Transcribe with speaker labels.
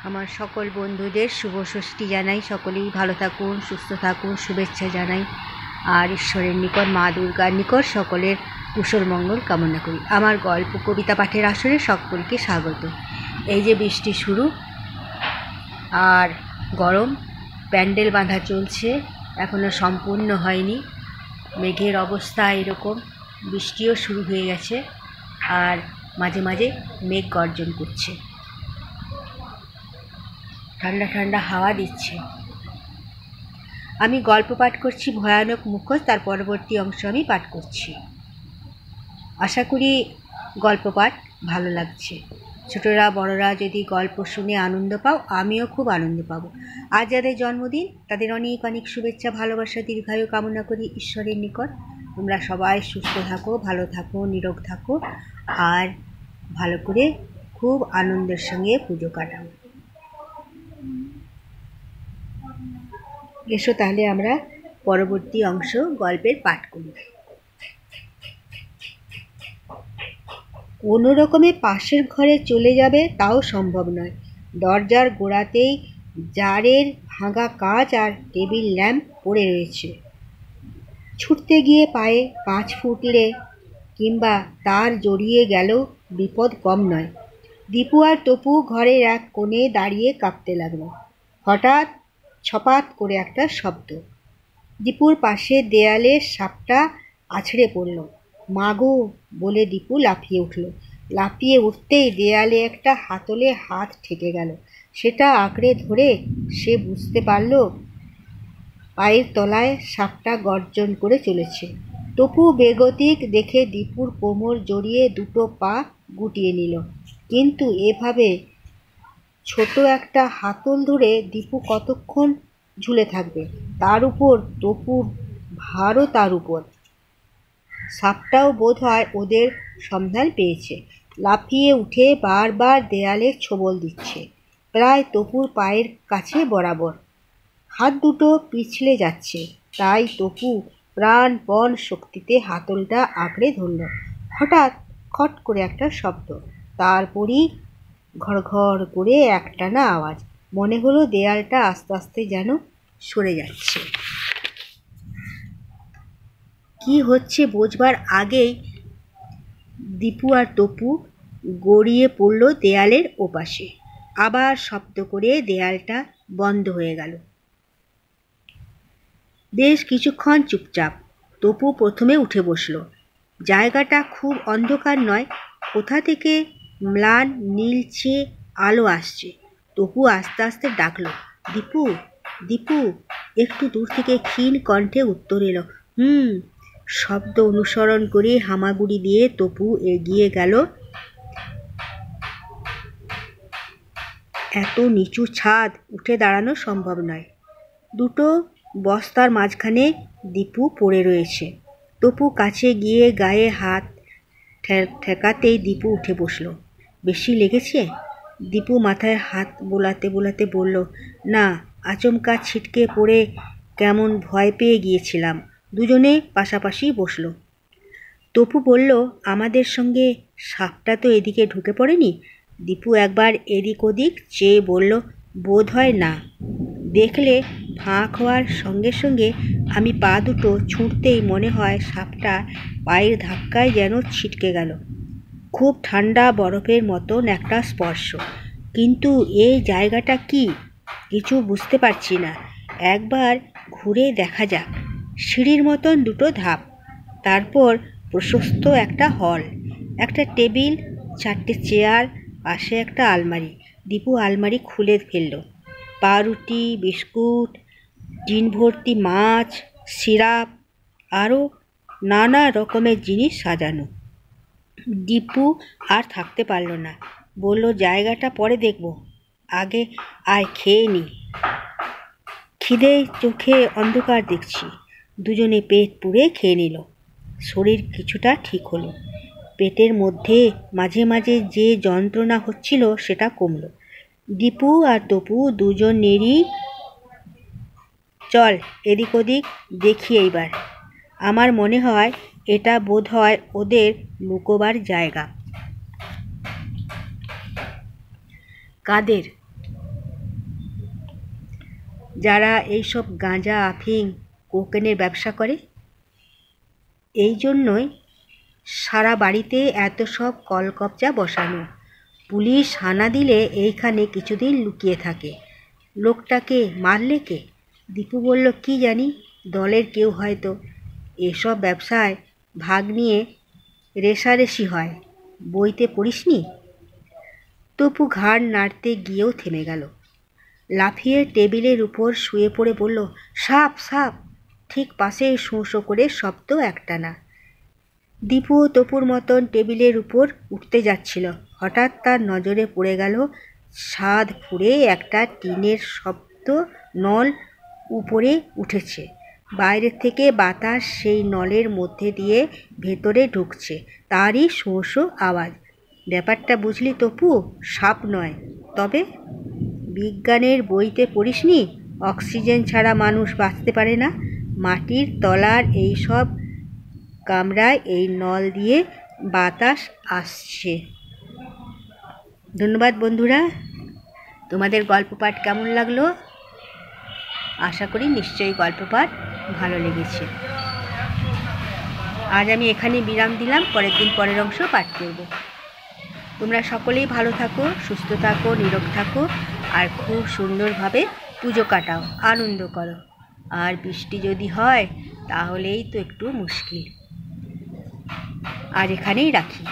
Speaker 1: আমার সকল বন্ধুদের শুভ ষষ্ঠী জানাই। সকলেই ভালো থাকুন, সুস্থ থাকুন, শুভেচ্ছা জানাই। আর ঈশ্বরের নিকট, মা দুর্গার নিকট সকলের কুশল মঙ্গল কামনা করি। আমার গল্প কবিতা পাঠের আসরে সকলকে স্বাগত। এই যে বৃষ্টি শুরু আর গরম, প্যান্ডেল বাঁধা চলছে, এখনও সম্পূর্ণ হয়নি। মেঘের অবস্থা এরকম, বৃষ্টিও শুরু হয়ে গেছে আর মাঝে মাঝে মেঘ গর্জন করছে, ঠান্ডা ঠান্ডা হাওয়া দিচ্ছে। আমি গল্প পাঠ করছি ভয়ানক মুখোশ, তার পরবর্তী অংশ আমি পাঠ করছি। আশা করি গল্প পাঠ ভালো লাগছে। ছোটরা বড়রা যদি গল্প শুনে আনন্দ পাও, আমিও খুব আনন্দ পাব। আজ যাদের জন্মদিন তাদের অনেক অনেক শুভেচ্ছা, ভালোবাসা, দীর্ঘায়ু কামনা করি ঈশ্বরের নিকট। তোমরা সবাই সুস্থ থাকো, ভালো থাকো, নিরোগ থাকো আর ভালো করে খুব আনন্দের সঙ্গে পুজো কাটাও। এসো তাহলে আমরা পরবর্তী অংশ গল্পের পাঠ করি। কোনো রকমে পাশের ঘরে চলে যাবে তাও সম্ভব নয়। দরজার গোড়াতেই জারের ভাঙা কাঁচ আর টেবিল ল্যাম্প পড়ে রয়েছে। ছুটতে গিয়ে পায়ে কাঁচ ফুটলে কিংবা তার জড়িয়ে গেলেও বিপদ কম নয়। দীপু আর তপু ঘরের এক কোণে দাঁড়িয়ে কাঁপতে লাগলো। হঠাৎ ছপাত করে একটা শব্দ। দীপুর পাশে দেয়ালে সাপটা আছড়ে পড়ল। মাগো বলে দীপু লাফিয়ে উঠল। লাফিয়ে উঠতেই দেয়ালে একটা হাতলে হাত ঠেকে গেল। সেটা আঁকড়ে ধরে সে বুঝতে পারল পায়ের তলায় সাপটা গর্জন করে চলেছে। তপু বেগতিক দেখে দীপুর কোমর জড়িয়ে দুটো পা গুটিয়ে নিল। কিন্তু এভাবে ছোট একটা হাতল ধরে দীপু কতক্ষণ ঝুলে থাকবে? তার উপর তপুর ভারও তার উপর। সাপটাও বোধ হয় ওদের সন্ধান পেয়েছে। লাফিয়ে উঠে বারবার দেয়ালে ছোবল দিচ্ছে, প্রায় তপুর পায়ের কাছে বরাবর। হাত দুটো পিছলে যাচ্ছে, তাই তপু প্রাণপণ শক্তিতে হাতলটা আঁকড়ে ধরল। হঠাৎ খট করে একটা শব্দ, তারপরই ঘড়ঘড় করে একটানা আওয়াজ। মনে হলো দেয়ালটা আস্তে আস্তে যেন সরে যাচ্ছে। কি হচ্ছে বোঝবার আগেই দীপু আর তপু গড়িয়ে পড়ল দেয়ালের ওপাশে। আবার শব্দ করে দেয়ালটা বন্ধ হয়ে গেল। বেশ কিছুক্ষণ চুপচাপ। তপু প্রথমে উঠে বসল। জায়গাটা খুব অন্ধকার নয়, কোথা থেকে ম্লান নীলচে আলো আসছে। তপু আস্তে আস্তে ডাকল, দীপু, দীপু। একটু দূর থেকে ক্ষীণ কণ্ঠে উত্তর এলো, শব্দ অনুসরণ করে হামাগুড়ি দিয়ে তপু এগিয়ে গেল। এত নিচু ছাদ উঠে দাঁড়ানো সম্ভব নয়। দুটো বস্তার মাঝখানে দীপু পড়ে রয়েছে। তপু কাছে গিয়ে গায়ে হাত ঠেকাতেই দীপু উঠে বসল। বেশি লেগেছে? দীপু মাথায় হাত বোলাতে বোলাতে বলল, না, আচমকা ছিটকে পড়ে কেমন ভয় পেয়ে গিয়েছিলাম। দুজনে পাশাপাশি বসল। তপু বলল, আমাদের সঙ্গে সাপটা তো এদিকে ঢুকে পড়েনি? দীপু একবার এদিক ওদিক চেয়ে বলল, বোধ হয় না। দেখলে ফাঁক হওয়ার সঙ্গে সঙ্গে আমি পা দুটো ছুঁড়তেই মনে হয় সাপটা পায়ের ধাক্কায় যেন ছিটকে গেল। খুব ঠান্ডা বরফের মতন একটা স্পর্শ। কিন্তু এই জায়গাটা কি কিছু বুঝতে পারছি না। একবার ঘুরে দেখা যাক। সিঁড়ির মতন দুটো ধাপ, তারপর প্রশস্ত একটা হল, একটা টেবিল, 4টে চেয়ার, পাশে একটা আলমারি। দীপু আলমারি খুলে ফেলল। পাউরুটি, বিস্কুট, টিন ভর্তি মাছ, সিরাপ, আরও নানা রকমের জিনিস সাজানো। দীপু আর থাকতে পারল না, বলল, জায়গাটা পরে দেখব, আগে আয় খেয়ে নি। খিদে চোখে অন্ধকার দেখছি। দুজনে পেট পুড়ে খেয়ে নিল। শরীর কিছুটা ঠিক হলো। পেটের মধ্যে মাঝে মাঝে যে যন্ত্রণা হচ্ছিল সেটা কমল। দীপু আর তপু দুজনেরই, চল এদিক ওদিক দেখি এইবার। আমার মনে হয় এটা বোধ হয় ওদের লুকোবার জায়গা। কাদের? যারা এইসব গাঁজা, আফিং, কোকেনের ব্যবসা করে। এই জন্যই সারা বাড়িতে এত সব কলকবজা বসানো। পুলিশ হানা দিলে এইখানে কিছুদিন লুকিয়ে থাকে। লোকটাকে মারলে কে? দীপু বলল, কি জানি, দলের কেউ হয়তো। এসব ব্যবসায় ভাগ নিয়ে রেষারেষি হয়। বইতে পড়িসনি? তপু ঘাড় নাড়তে গিয়েও থেমে গেল। লাফিয়ে টেবিলের উপর শুয়ে পড়ে বলল, সাপ সাপ। ঠিক পাশে শোঁ শোঁ করে শব্দ একটানা। দীপু তপুর মতন টেবিলের উপর উঠতে যাচ্ছিল। হঠাৎ তার নজরে পড়ে গেল ছাদ ফুঁড়ে একটা টিনের শব্দ। নল উপরে উঠেছে। বাইরে থেকে বাতাস সেই নলের মধ্যে দিয়ে ভেতরে ঢুকছে। তারই শোঁ শোঁ আওয়াজ। ব্যাপারটা বুঝলি তপু? সাপ নয়। তবে? বিজ্ঞানের বইতে পড়িসনি? অক্সিজেন ছাড়া মানুষ বাঁচতে পারে না। মাটির তলার এই সব কামরায় এই নল দিয়ে বাতাস আসছে। ধন্যবাদ বন্ধুরা। তোমাদের গল্প পাঠ কেমন লাগলো? আশা করি নিশ্চয়ই গল্প পাঠ ভালো লেগেছে। আজ আমি এখানে বিরাম দিলাম। পরের দিন পরের অংশ পাঠ করব। তোমরা সকলেই ভালো থাকো, সুস্থ থাকো, নিরোগ থাকো, আর খুব সুন্দরভাবে পুজো কাটাও, আনন্দ করো। আর বৃষ্টি যদি হয় তাহলেই তো একটু মুশকিল। আজ এখানেই রাখি।